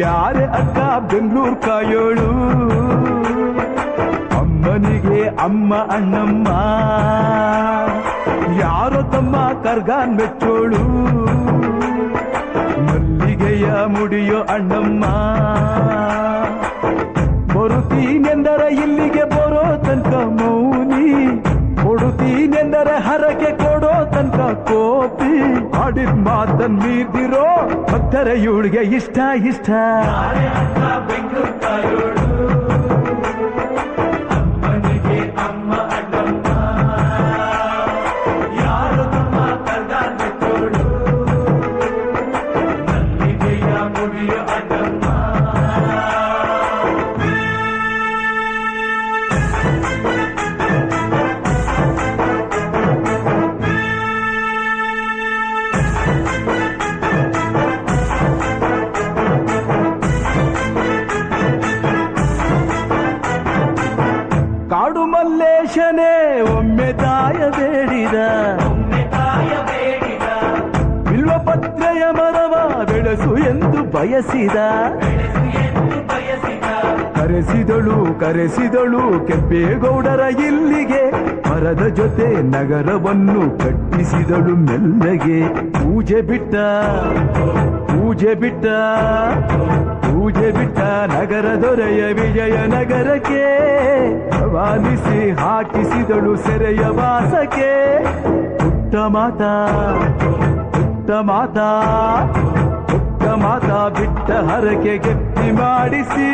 ಯಾರೇ ಅಕ್ಕ ಬೆಂಗಳೂರು ಕಾಯೋಳು, ಅಮ್ಮನಿಗೆ ಅಮ್ಮ ಅಣ್ಣಮ್ಮ, ಯಾರೋ ತಮ್ಮ ಕರ್ಗಾನ್ ಮೆಚ್ಚೋಳು, ಮಲ್ಲಿಗೆಯ ಮುಡಿಯೋ ಅಣ್ಣಮ್ಮ. ಬರುತ್ತೀನೆಂದರೆ ಇಲ್ಲಿಗೆ ಬರೋ ತನಕ ಮೌನಿ, ಕೊಡುತ್ತೀನೆಂದರೆ ಹರಕೆ ಕೊಡೋ ತನಕ ಕೋಪಿ. ಆಡಿದ ಮಾತನ್ ಮೀದಿರೋ ಭಕ್ತರ ಇವಳಿಗೆ ಇಷ್ಟ ಇಷ್ಟ. ಅಮ್ಮನಿಗೆ ಅಮ್ಮ ಅಣ್ಣಮ್ಮ, ಯಾರು ತಮ್ಮ ಕರ್ಗಾನ್ ಮೆಚ್ಚೋಳು, ಮಲ್ಲಿಗೆಯ ಮುಡಿಯೋ ಅಣ್ಣಮ್ಮ. ಕಾಡು ಮಲ್ಲೇಶನೇ ಒಮ್ಮೆ ತಾಯ ಬೇಡಿದ, ಬಿಲ್ವಪತ್ರೆಯ ಮರವ ಬೆಳೆಸು ಎಂದು ಬಯಸಿದ. ಕರೆಸಿದಳು ಕೆಂಪೇಗೌಡರ ಇಲ್ಲಿಗೆ, ಮರದ ಜೊತೆ ನಗರವನ್ನು ಕಟ್ಟಿಸಿದಳು ಮೆಲ್ಲಗೆ. ಪೂಜೆ ಬಿಟ್ಟ ನಗರ ದೊರೆಯ ವಿಜಯನಗರಕ್ಕೆ, ರವಾನಿಸಿ ಹಾಕಿಸಿದಳು ಸೆರೆಯ ವಾಸಕ್ಕೆ. ಪುಟ್ಟ ಮಾತಾ ಬಿಟ್ಟ ಹರಕೆ ಗಟ್ಟಿ ಮಾಡಿಸಿ,